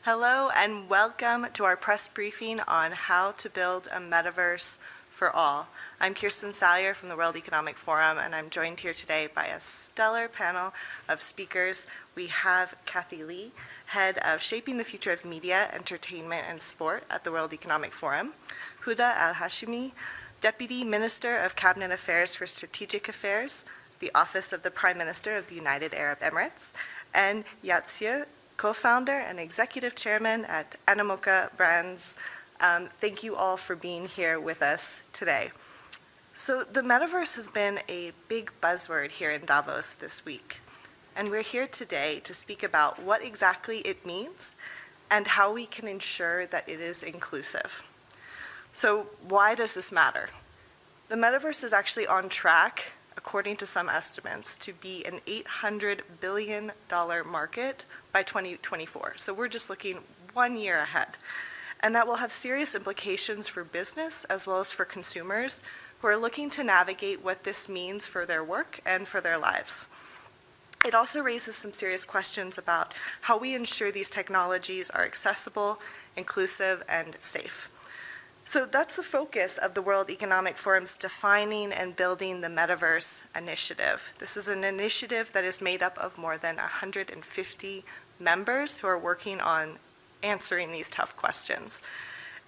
Hello and welcome to our press briefing on how to build a metaverse for all. I'm Kirsten Salyer from the World Economic Forum, and I'm joined here today by a stellar panel of speakers. We have Kathy Lee, head of Shaping the Future of Media, Entertainment, and Sport at the World Economic Forum, Huda Al-Hashimi, Deputy Minister of Cabinet Affairs for Strategic Affairs, the Office of the Prime Minister of the United Arab Emirates, and Yatsiu, co-founder and executive chairman at Animoca Brands. Thank you all for being here with us today. So the metaverse has been a big buzzword here in Davos this week, and we're here today to speak about what exactly it means and how we can ensure that it is inclusive. So why does this matter? The metaverse is actually on track, according to some estimates, to be an $800 billion market by 2024. So we're just looking 1 year ahead. And that will have serious implications for business as well as for consumers who are looking to navigate what this means for their work and for their lives. It also raises some serious questions about how we ensure these technologies are accessible, inclusive, and safe. So that's the focus of the World Economic Forum's Defining and Building the Metaverse initiative. This is an initiative that is made up of more than 150 members who are working on answering these tough questions.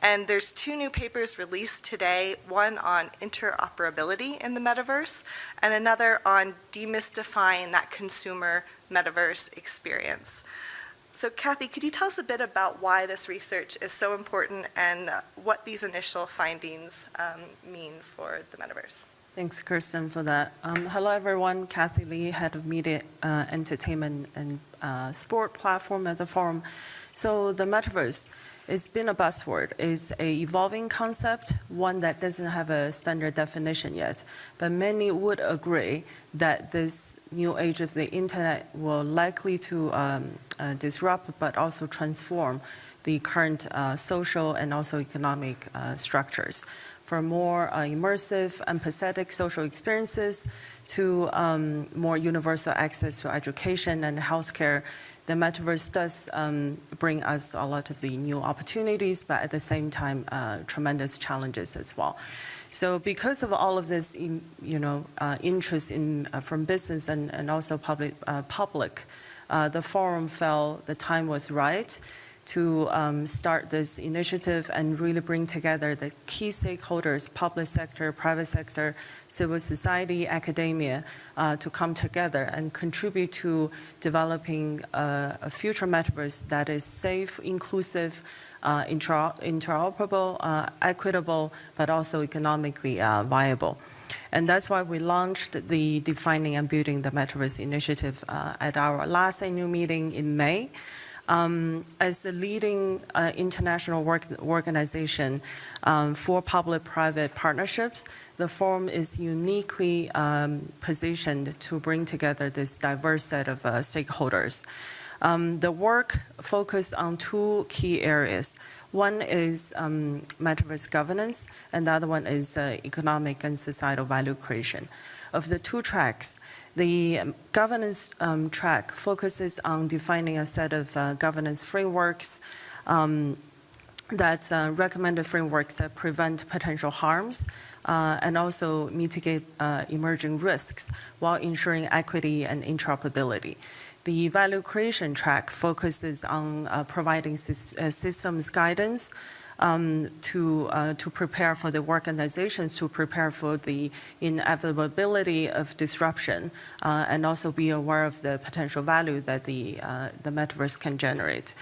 And there's 2 new papers released today, one on interoperability in the metaverse and another on demystifying that consumer metaverse experience. So Kathy, could you tell us a bit about why this research is so important and what these initial findings mean for the metaverse? Thanks, Kirsten, for that. Hello, everyone. Kathy Lee, head of Media, Entertainment, and Sport platform at the forum. So the metaverse has been a buzzword. It's an evolving concept, one that doesn't have a standard definition yet. But many would agree that this new age of the internet will likely to disrupt but also transform the current social and also economic structures. From more immersive, empathetic social experiences to more universal access to education and healthcare, the metaverse does bring us a lot of the new opportunities, but at the same time, tremendous challenges as well. So because of all of this, interest in from business and also public, the forum felt the time was right to start this initiative and really bring together the key stakeholders, public sector, private sector, civil society, academia, to come together and contribute to developing a future metaverse that is safe, inclusive, interoperable, equitable, but also economically viable. And that's why we launched the Defining and Building the Metaverse initiative at our last annual meeting in May. As the leading international organization for public-private partnerships, the forum is uniquely positioned to bring together this diverse set of stakeholders. The work focused on 2 key areas. One is metaverse governance, and the other one is economic and societal value creation. Of the 2 tracks, the governance track focuses on defining a set of governance frameworks that's recommended frameworks that prevent potential harms and also mitigate emerging risks while ensuring equity and interoperability. The value creation track focuses on providing systems guidance to prepare for the organizations, to prepare for the inevitability of disruption, and also be aware of the potential value that the metaverse can generate.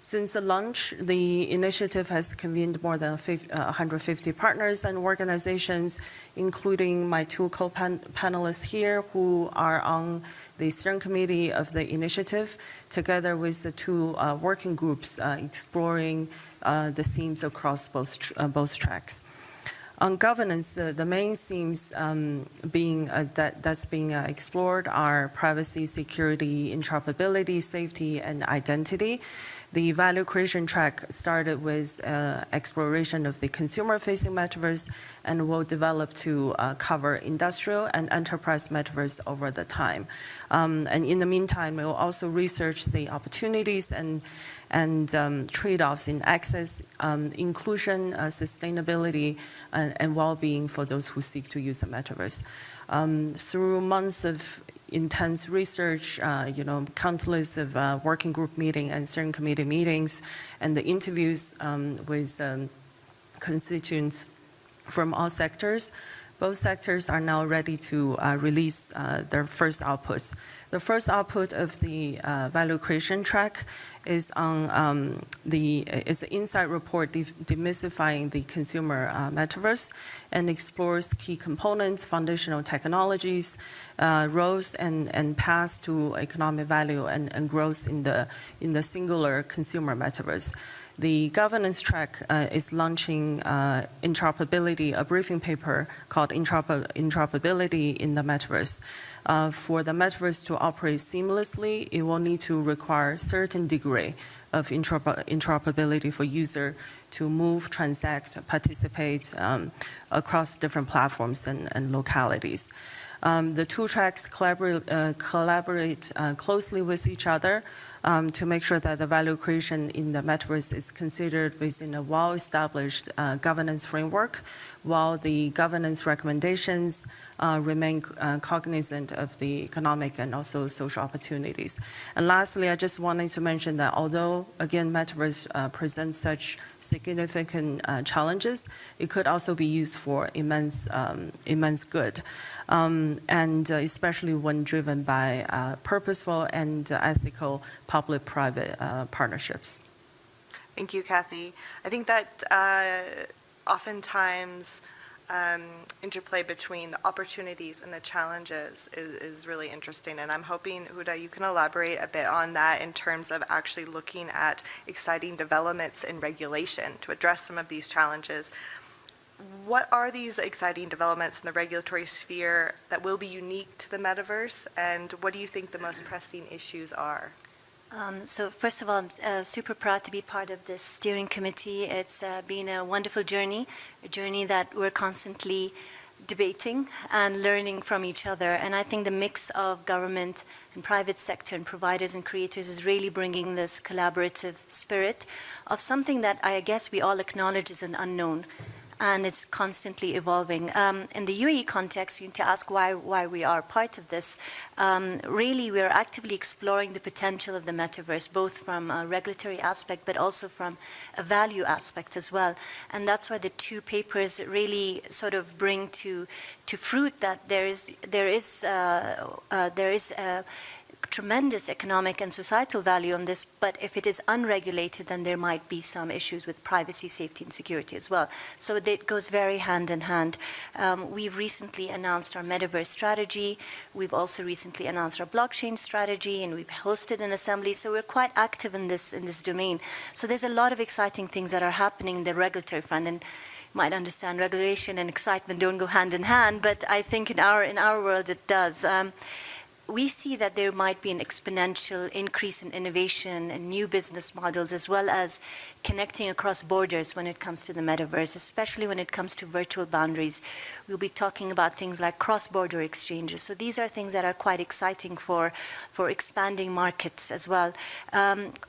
Since the launch, the initiative has convened more than 150 partners and organizations, including my 2 co-panelists here who are on the steering committee of the initiative, together with the 2 working groups exploring the themes across both tracks. On governance, the main themes that's being explored are privacy, security, interoperability, safety, and identity. The value creation track started with exploration of the consumer-facing metaverse and will develop to cover industrial and enterprise metaverse over the time. And in the meantime, we will also research the opportunities and trade-offs in access, inclusion, sustainability, and well-being for those who seek to use the metaverse. Through months of intense research, countless of working group meetings and steering committee meetings, and the interviews with constituents from all sectors. Both sectors are now ready to release their first outputs. The first output of the value creation track is on is an insight report demystifying the consumer metaverse and explores key components, foundational technologies, roles, and paths to economic value and growth in the singular consumer metaverse. The governance track is launching interoperability, a briefing paper called Interoperability in the Metaverse. For the metaverse to operate seamlessly, it will need to require certain degree of interoperability for user to move, transact, participate across different platforms and localities. The two tracks collaborate closely with each other to make sure that the value creation in the metaverse is considered within a well-established governance framework, while the governance recommendations remain cognizant of the economic and also social opportunities. And lastly, I just wanted to mention that although, again, metaverse presents such significant challenges, it could also be used for immense good, and especially when driven by purposeful and ethical public-private partnerships. Thank you, Kathy. I think that oftentimes interplay between the opportunities and the challenges is really interesting, and I'm hoping, Huda, you can elaborate a bit on that in terms of actually looking at exciting developments in regulation to address some of these challenges. What are these exciting developments in the regulatory sphere that will be unique to the metaverse, and what do you think the most pressing issues are? So first of all, I'm super proud to be part of this steering committee. It's been a wonderful journey, a journey that we're constantly debating and learning from each other. And I think the mix of government and private sector and providers and creators is really bringing this collaborative spirit of something that I guess we all acknowledge is an unknown. And it's constantly evolving. In the UAE context, you need to ask why we are part of this. Really, we are actively exploring the potential of the metaverse, both from a regulatory aspect, but also from a value aspect as well. And that's why the two papers really sort of bring to fruit that there is tremendous economic and societal value on this, but if it is unregulated, then there might be some issues with privacy, safety, and security as well. So it goes very hand in hand. We've recently announced our metaverse strategy. We've also recently announced our blockchain strategy, and we've hosted an assembly. So we're quite active in this domain. So there's a lot of exciting things that are happening in the regulatory front. And you might understand regulation and excitement don't go hand in hand, but I think in our world it does. We see that there might be an exponential increase in innovation and new business models, as well as connecting across borders when it comes to the metaverse, especially when it comes to virtual boundaries. We'll be talking about things like cross-border exchanges. So these are things that are quite exciting for expanding markets as well.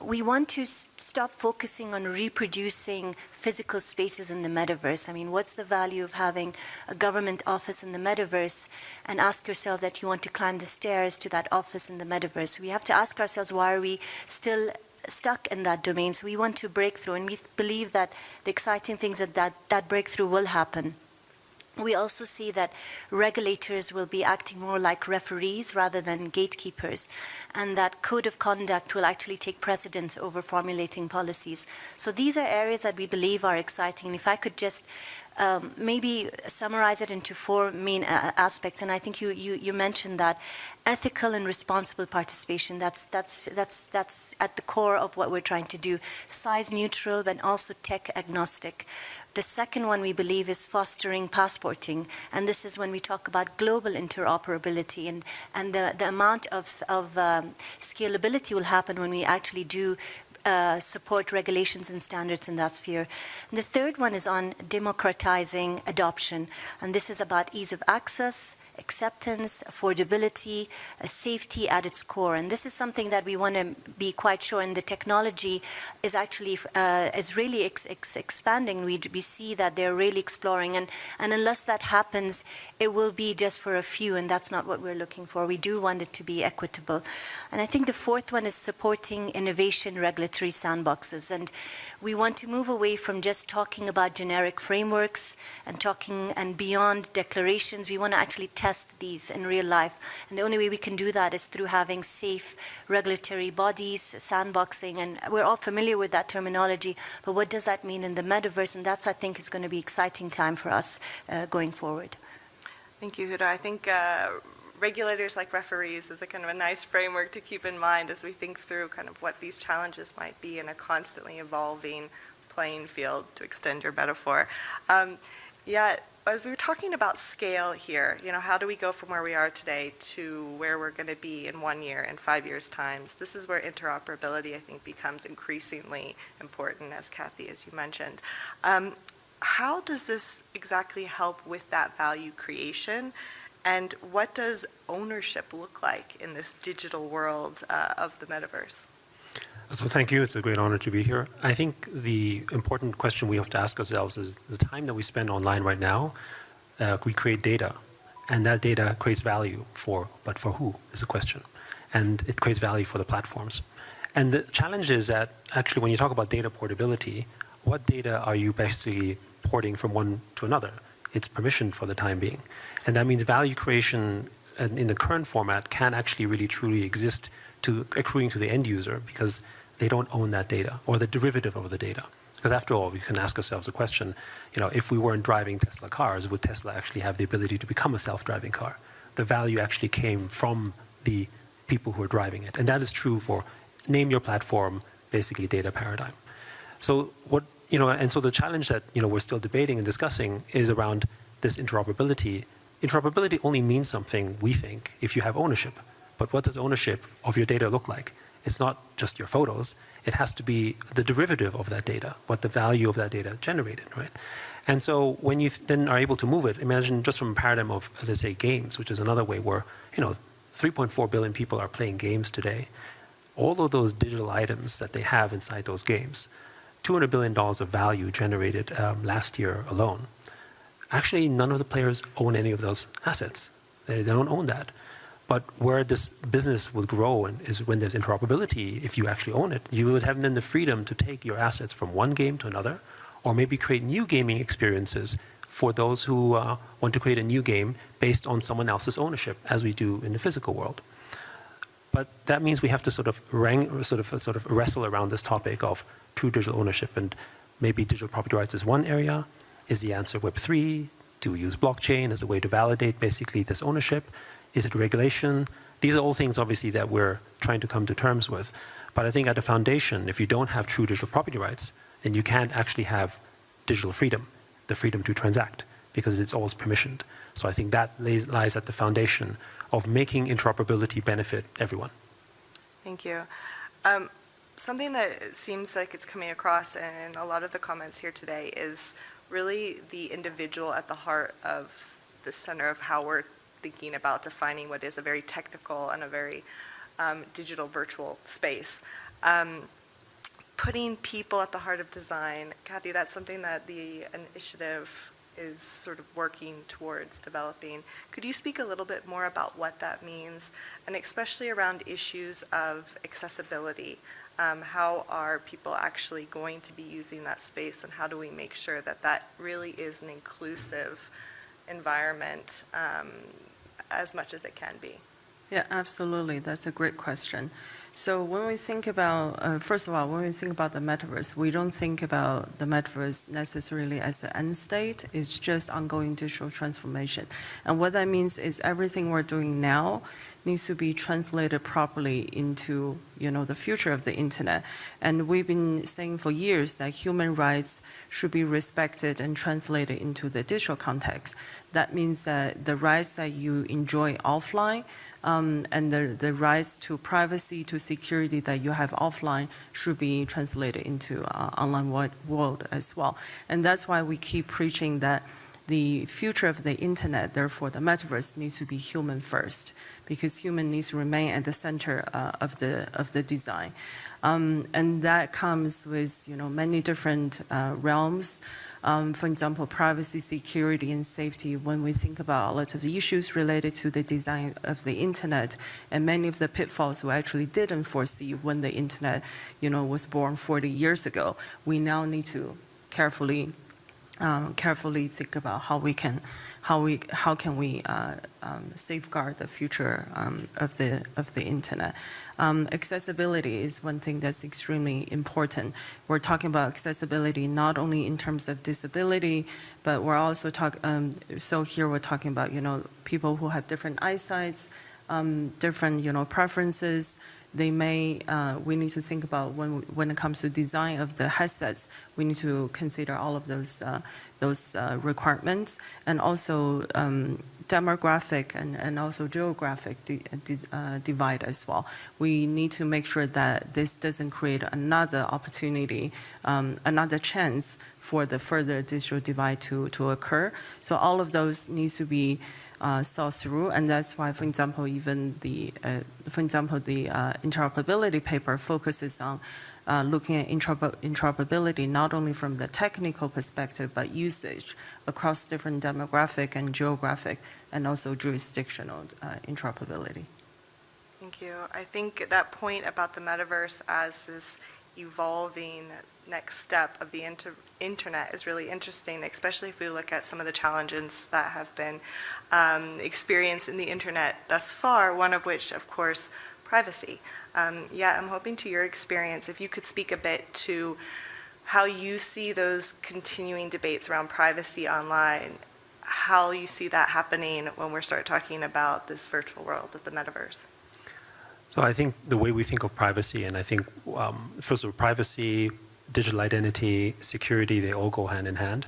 We want to stop focusing on reproducing physical spaces in the metaverse. I mean, what's the value of having a government office in the metaverse and ask yourself that you want to climb the stairs to that office in the metaverse? We have to ask ourselves, why are we still stuck in that domain? So we want to break through, and we believe that the exciting things that breakthrough will happen. We also see that regulators will be acting more like referees rather than gatekeepers, and that code of conduct will actually take precedence over formulating policies. So these are areas that we believe are exciting. And if I could just maybe summarize it into four main aspects, and I think you mentioned that ethical and responsible participation. That's at the core of what we're trying to do. Size neutral, but also tech agnostic. The second one we believe is fostering passporting, and this is when we talk about global interoperability, and the amount of scalability will happen when we actually do support regulations and standards in that sphere. And the third one is on democratizing adoption, and this is about ease of access, acceptance, affordability, safety at its core. And this is something that we want to be quite sure, and the technology is actually is really expanding. We see that they're really exploring, and unless that happens, it will be just for a few, and that's not what we're looking for. We do want it to be equitable. And I think the fourth one is supporting innovation regulatory sandboxes, and we want to move away from just talking about generic frameworks and beyond declarations. We want to actually test these in real life, and the only way we can do that is through having safe regulatory bodies, sandboxing, and we're all familiar with that terminology, but what does that mean in the metaverse? And that's, I think, is going to be exciting time for us going forward. Thank you, Huda. I think regulators like referees is a kind of a nice framework to keep in mind as we think through kind of what these challenges might be in a constantly evolving playing field, to extend your metaphor. As we were talking about scale here, how do we go from where we are today to where we're going to be in 1 year and 5 years' times? This is where interoperability, I think, becomes increasingly important, as Kathy, as you mentioned. How does this exactly help with that value creation? And what does ownership look like in this digital world of the metaverse? So thank you. It's a great honor to be here. I think the important question we have to ask ourselves is the time that we spend online right now, we create data, and that data creates value but for who is the question. And it creates value for the platforms. And the challenge is that actually when you talk about data portability, what data are you basically porting from one to another? It's permissioned for the time being. And that means value creation in the current format can actually really truly exist to accruing to the end user because they don't own that data or the derivative of the data. Because after all, we can ask ourselves a question, if we weren't driving Tesla cars, would Tesla actually have the ability to become a self-driving car? The value actually came from the people who are driving it. And that is true for name your platform, basically data paradigm. So so the challenge that we're still debating and discussing is around this interoperability. Interoperability only means something, we think, if you have ownership. But what does ownership of your data look like? It's not just your photos. It has to be the derivative of that data, what the value of that data generated, right? And so when you then are able to move it, imagine just from a paradigm of, as I say, games, which is another way where, 3.4 billion people are playing games today. All of those digital items that they have inside those games, $200 billion of value generated last year alone. Actually, none of the players own any of those assets. They don't own that. But where this business will grow is when there's interoperability. If you actually own it, you would have then the freedom to take your assets from one game to another, or maybe create new gaming experiences for those who want to create a new game based on someone else's ownership, as we do in the physical world. But that means we have to sort of wrestle around this topic of true digital ownership, and maybe digital property rights is one area. Is the answer Web3? Do we use blockchain as a way to validate basically this ownership? Is it regulation? These are all things, obviously, that we're trying to come to terms with. But I think at the foundation, if you don't have true digital property rights, then you can't actually have digital freedom, the freedom to transact, because it's always permissioned. So I think that lies at the foundation of making interoperability benefit everyone. Thank you. Something that seems like it's coming across in a lot of the comments here today is really the individual at the heart of the center of how we're thinking about defining what is a very technical and a very digital virtual space. Putting people at the heart of design, Kathy, that's something that the initiative is sort of working towards developing. Could you speak a little bit more about what that means, and especially around issues of accessibility? How are people actually going to be using that space, and how do we make sure that that really is an inclusive environment as much as it can be? Yeah, absolutely. That's a great question. So when we think about, first of all, when we think about the metaverse, we don't think about the metaverse necessarily as an end state. It's just ongoing digital transformation. And what that means is everything we're doing now needs to be translated properly into, the future of the internet. And we've been saying for years that human rights should be respected and translated into the digital context. That means that the rights that you enjoy offline and the rights to privacy, to security that you have offline should be translated into online world as well. And that's why we keep preaching that the future of the internet, therefore the metaverse, needs to be human first, because human needs to remain at the center of the design. And that comes with many different realms. For example, privacy, security, and safety. When we think about a lot of the issues related to the design of the internet, and many of the pitfalls we actually didn't foresee when the internet, was born 40 years ago, we now need to carefully think about how we can safeguard the future of the internet. Accessibility is one thing that's extremely important. We're talking about accessibility not only in terms of disability, but we're also here we're talking about people who have different eyesights, different preferences. We need to think about when it comes to design of the headsets, we need to consider all of those requirements, and also demographic and also geographic divide as well. We need to make sure that this doesn't create another opportunity, another chance for the further digital divide to occur. So all of those needs to be thought through, and that's why, for example, even the interoperability paper focuses on looking at interoperability not only from the technical perspective, but usage across different demographic and geographic and also jurisdictional interoperability. Thank you. I think that point about the metaverse as this evolving next step of the internet is really interesting, especially if we look at some of the challenges that have been experienced in the internet thus far, one of which, of course, privacy. I'm hoping to your experience, if you could speak a bit to how you see those continuing debates around privacy online, how you see that happening when we start talking about this virtual world of the metaverse. So I think the way we think of privacy, and I think, first of all, privacy, digital identity, security, they all go hand in hand.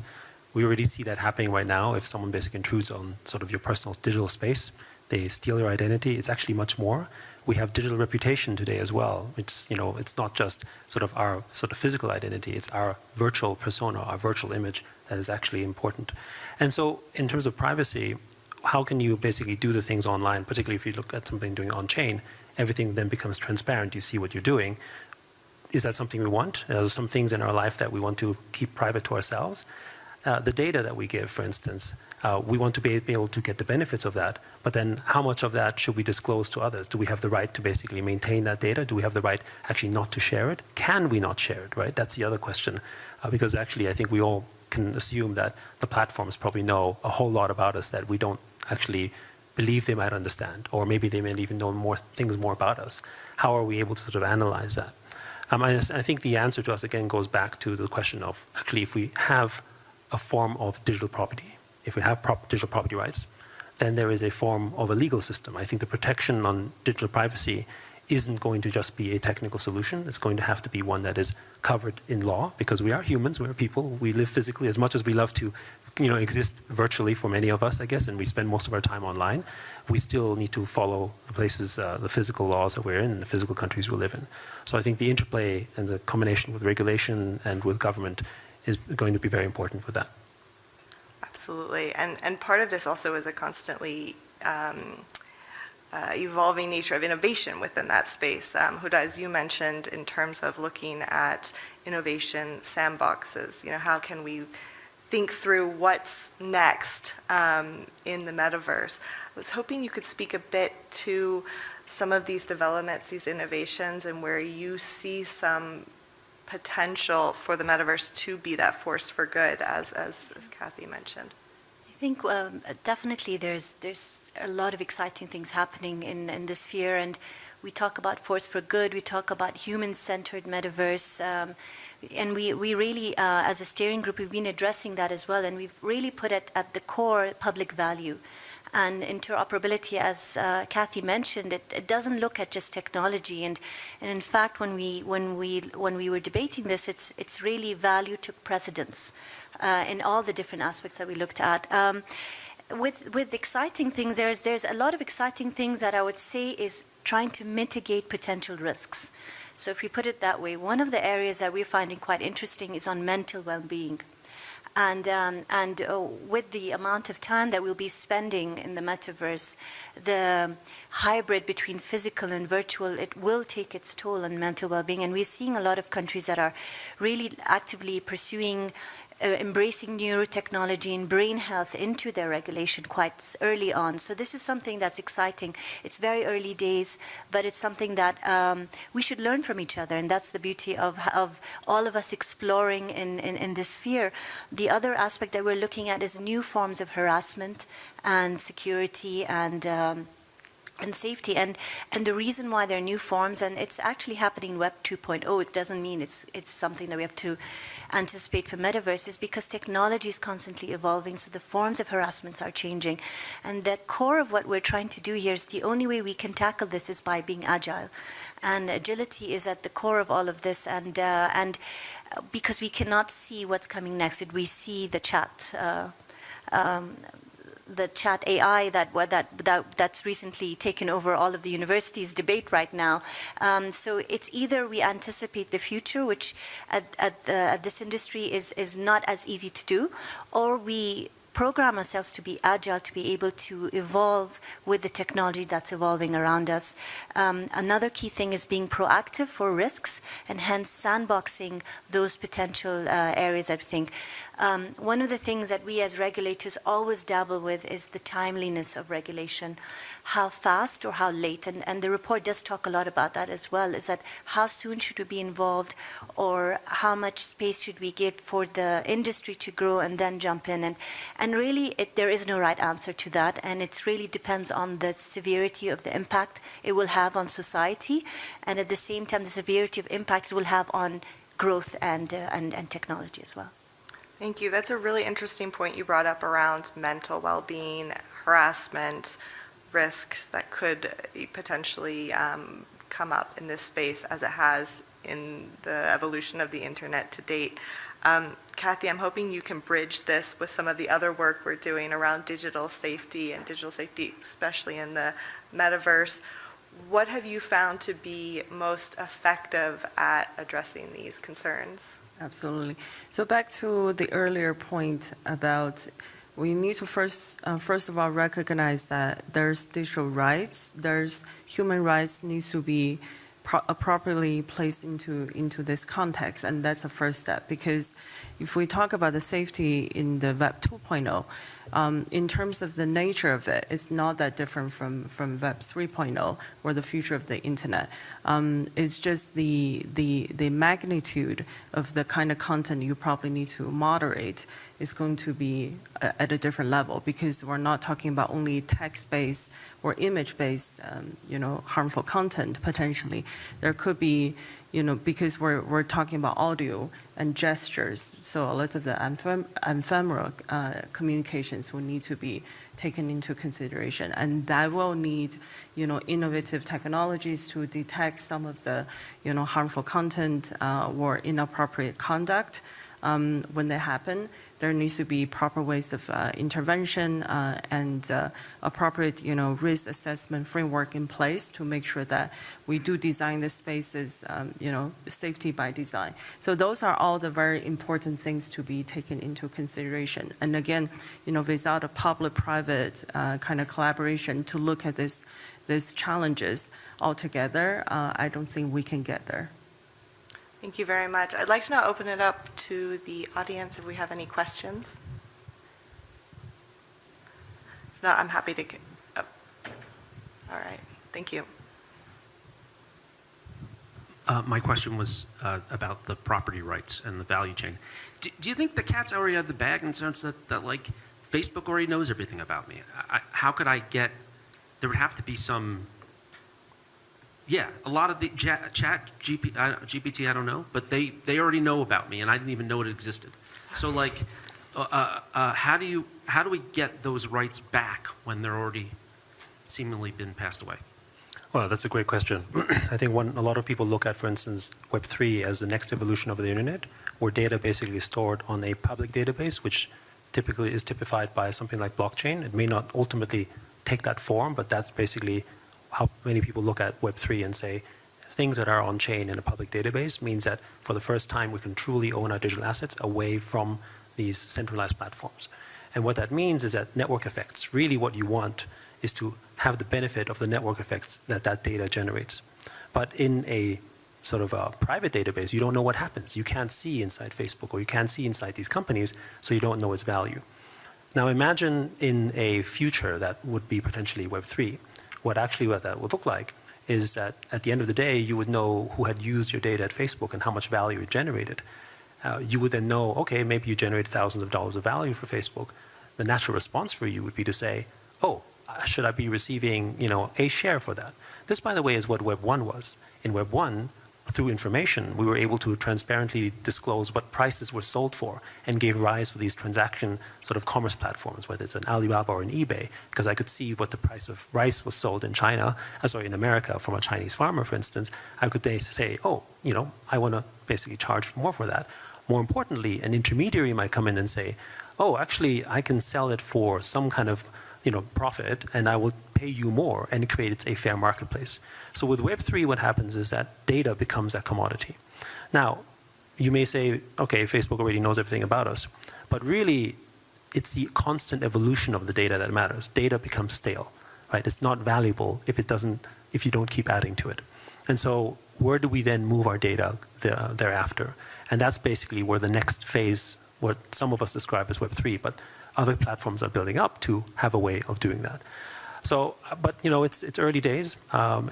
We already see that happening right now. If someone basically intrudes on sort of your personal digital space, they steal your identity. It's actually much more. We have digital reputation today as well. It's not just sort of our sort of physical identity. It's our virtual persona, our virtual image that is actually important. And so in terms of privacy, how can you basically do the things online, particularly if you look at something doing on-chain, everything then becomes transparent. You see what you're doing. Is that something we want? Some things in our life that we want to keep private to ourselves. The data that we give, for instance, we want to be able to get the benefits of that, but then how much of that should we disclose to others? Do we have the right to basically maintain that data? Do we have the right actually not to share it? Can we not share it, right? That's the other question, because actually I think we all can assume that the platforms probably know a whole lot about us that we don't actually believe they might understand, or maybe they may even know more about us. How are we able to sort of analyze that? I think the answer to us again goes back to the question of actually if we have a form of digital property, if we have digital property rights, then there is a form of a legal system. I think the protection on digital privacy isn't going to just be a technical solution. It's going to have to be one that is covered in law, because we are humans, we are people, we live physically. As much as we love to exist virtually for many of us, I guess, and we spend most of our time online, we still need to follow the physical laws that we're in, the physical countries we live in. So I think the interplay and the combination with regulation and with government is going to be very important for that. Absolutely. And part of this also is a constantly evolving nature of innovation within that space. Huda, as you mentioned, in terms of looking at innovation sandboxes, how can we think through what's next in the metaverse? I was hoping you could speak a bit to some of these developments, these innovations, and where you see some potential for the metaverse to be that force for good, as Kathy mentioned. I think definitely there's a lot of exciting things happening in this sphere, and we talk about force for good, we talk about human-centered metaverse, and we really, as a steering group, we've been addressing that as well, and we've really put it at the core public value. And interoperability, as Kathy mentioned, it doesn't look at just technology. And in fact, when we were debating this, it's really value took precedence in all the different aspects that we looked at. With exciting things, there's a lot of exciting things that I would say is trying to mitigate potential risks. So if we put it that way, one of the areas that we're finding quite interesting is on mental well-being. And with the amount of time that we'll be spending in the metaverse, the hybrid between physical and virtual, it will take its toll on mental well-being. And we're seeing a lot of countries that are really actively pursuing embracing neurotechnology and brain health into their regulation quite early on. So this is something that's exciting. It's very early days, but it's something that we should learn from each other, and that's the beauty of all of us exploring in this sphere. The other aspect that we're looking at is new forms of harassment and security and safety, and the reason why there are new forms, and it's actually happening in Web 2.0, it doesn't mean it's something that we have to anticipate for metaverse, is because technology is constantly evolving, so the forms of harassments are changing. And the core of what we're trying to do here is the only way we can tackle this is by being agile. And agility is at the core of all of this, and because we cannot see what's coming next, we see the chat AI that's recently taken over all of the universities' debate right now. So it's either we anticipate the future, which at this industry is not as easy to do, or we program ourselves to be agile, to be able to evolve with the technology that's evolving around us. Another key thing is being proactive for risks, and hence sandboxing those potential areas, I think. One of the things that we as regulators always dabble with is the timeliness of regulation. How fast or how late, and the report does talk a lot about that as well, is that how soon should we be involved, or how much space should we give for the industry to grow and then jump in, and really there is no right answer to that, and it really depends on the severity of the impact it will have on society, and at the same time the severity of impact it will have on growth and technology as well. Thank you. That's a really interesting point you brought up around mental well-being, harassment, risks that could potentially come up in this space as it has in the evolution of the internet to date. Kathy, I'm hoping you can bridge this with some of the other work we're doing around digital safety, and digital safety especially in the metaverse. What have you found to be most effective at addressing these concerns? Absolutely. So back to the earlier point about we need to first of all recognize that there's digital rights, there's human rights needs to be properly placed into this context, and that's the first step. Because if we talk about the safety in the Web 2.0, in terms of the nature of it, it's not that different from Web 3.0 or the future of the internet. It's just the magnitude of the kind of content you probably need to moderate is going to be at a different level, because we're not talking about only text-based or image-based, harmful content potentially. There could be, because we're talking about audio and gestures, so a lot of the ephemeral communications will need to be taken into consideration, and that will need, innovative technologies to detect some of the, harmful content or inappropriate conduct. When they happen, there needs to be proper ways of intervention and appropriate, risk assessment framework in place to make sure that we do design the spaces, safety by design. So those are all the very important things to be taken into consideration. And again, without a public-private kind of collaboration to look at these challenges altogether, I don't think we can get there. Thank you very much. I'd like to now open it up to the audience if we have any questions. If not, I'm happy to. Oh. All right. Thank you. My question was about the property rights and the value chain. Do you think the cat's already out of the bag in the sense that like Facebook already knows everything about me? How could I get? There would have to be some. Yeah, a lot of the GPT, I don't know, but they already know about me, and I didn't even know it existed. So like, how do we get those rights back when they're already seemingly been passed away? Well, that's a great question. I think a lot of people look at, for instance, Web3 as the next evolution of the internet, where data basically is stored on a public database, which typically is typified by something like blockchain. It may not ultimately take that form, but that's basically how many people look at Web3 and say, things that are on chain in a public database means that for the first time we can truly own our digital assets away from these centralized platforms. And what that means is that network effects, really what you want is to have the benefit of the network effects that that data generates. But in a sort of a private database, you don't know what happens. You can't see inside Facebook or you can't see inside these companies, so you don't know its value. Now imagine in a future that would be potentially Web3, what that would look like is that at the end of the day, you would know who had used your data at Facebook and how much value it generated. You would then know, okay, maybe you generated thousands of dollars of value for Facebook. The natural response for you would be to say, oh, should I be receiving, a share for that? This, by the way, is what Web 1 was. In Web 1, through information, we were able to transparently disclose what prices were sold for and gave rise for these transaction sort of commerce platforms, whether it's an Alibaba or an eBay, because I could see what the price of rice was sold in in America from a Chinese farmer, for instance. I could then say, oh, I want to basically charge more for that. More importantly, an intermediary might come in and say, oh, actually, I can sell it for some kind of profit, and I will pay you more, and it creates a fair marketplace. So with Web3, what happens is that data becomes a commodity. Now, you may say, okay, Facebook already knows everything about us, but really, it's the constant evolution of the data that matters. Data becomes stale, right? It's not valuable if you don't keep adding to it. And so, where do we then move our data thereafter? And that's basically where the next phase, what some of us describe as Web3, but other platforms are building up to have a way of doing that. So, but it's early days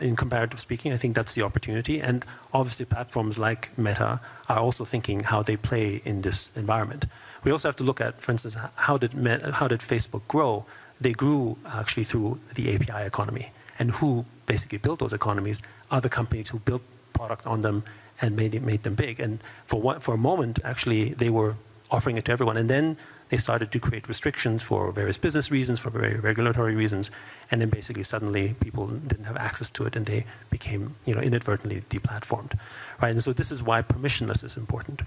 in comparative speaking. I think that's the opportunity, and obviously platforms like Meta are also thinking how they play in this environment. We also have to look at, for instance, how did Facebook grow? They grew actually through the API economy, and who basically built those economies are the companies who built product on them and made them big. And for a moment, actually, they were offering it to everyone, and then they started to create restrictions for various business reasons, for very regulatory reasons, and then basically suddenly people didn't have access to it and they became inadvertently deplatformed, right? And so this is why permissionless is important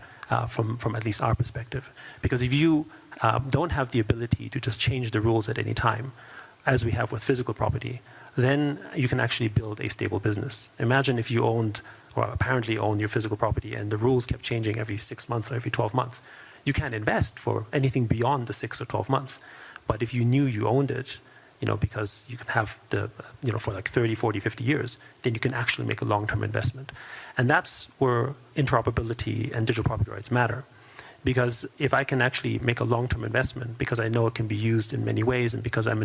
from at least our perspective, because if you don't have the ability to just change the rules at any time, as we have with physical property, then you can actually build a stable business. Imagine if you owned, or apparently owned, your physical property and the rules kept changing every 6 months or every 12 months. You can't invest for anything beyond the 6 or 12 months. But if you knew you owned it, because you can have for like 30, 40, 50 years, then you can actually make a long-term investment. And that's where interoperability and digital property rights matter. Because if I can actually make a long-term investment, because I know it can be used in many ways, and because I'm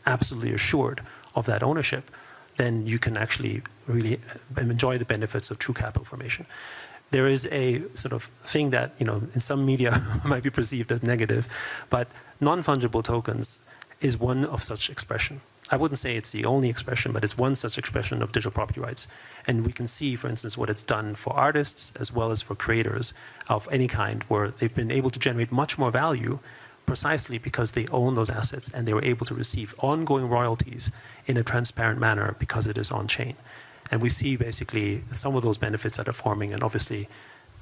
absolutely assured of that ownership, then you can actually really enjoy the benefits of true capital formation. There is a sort of thing that, in some media might be perceived as negative, but non-fungible tokens is one of such expression. I wouldn't say it's the only expression, but it's one such expression of digital property rights. And we can see, for instance, what it's done for artists as well as for creators of any kind, where they've been able to generate much more value precisely because they own those assets and they were able to receive ongoing royalties in a transparent manner because it is on-chain. And we see basically some of those benefits that are forming, and obviously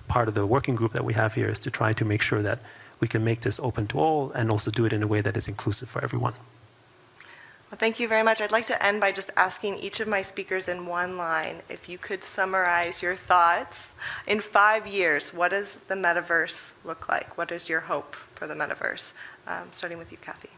part of the working group that we have here is to try to make sure that we can make this open to all and also do it in a way that is inclusive for everyone. Well, thank you very much. I'd like to end by just asking each of my speakers in one line, if you could summarize your thoughts. In 5 years, what does the metaverse look like? What is your hope for the metaverse? Starting with you, Kathy.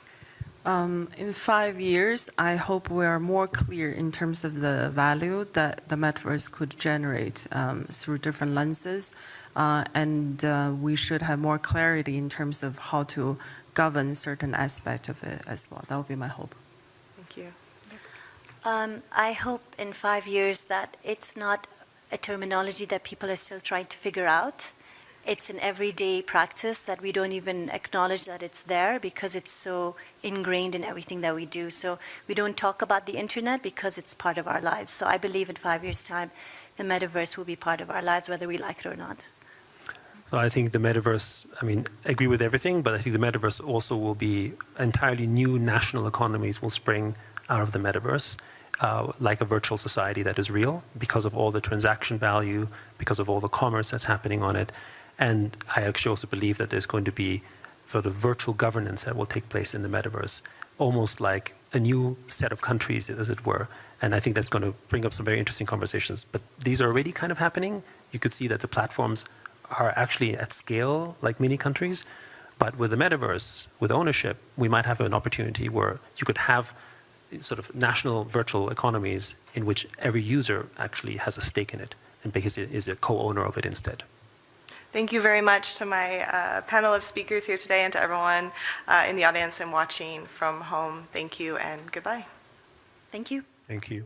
In 5 years, I hope we are more clear in terms of the value that the metaverse could generate through different lenses, and we should have more clarity in terms of how to govern certain aspect of it as well. That would be my hope. Thank you. I hope in 5 years that it's not a terminology that people are still trying to figure out. It's an everyday practice that we don't even acknowledge that it's there because it's so ingrained in everything that we do. So we don't talk about the internet because it's part of our lives. So I believe in 5 years' time, the metaverse will be part of our lives, whether we like it or not. So I think the metaverse, I mean, I agree with everything, but I think the metaverse also will be entirely new national economies will spring out of the metaverse, like a virtual society that is real because of all the transaction value, because of all the commerce that's happening on it. And I actually also believe that there's going to be sort of virtual governance that will take place in the metaverse, almost like a new set of countries, as it were. And I think that's going to bring up some very interesting conversations. But these are already kind of happening. You could see that the platforms are actually at scale like mini countries. But with the metaverse, with ownership, we might have an opportunity where you could have sort of national virtual economies in which every user actually has a stake in it and basically is a co-owner of it instead. Thank you very much to my panel of speakers here today and to everyone in the audience and watching from home. Thank you and goodbye. Thank you. Thank you.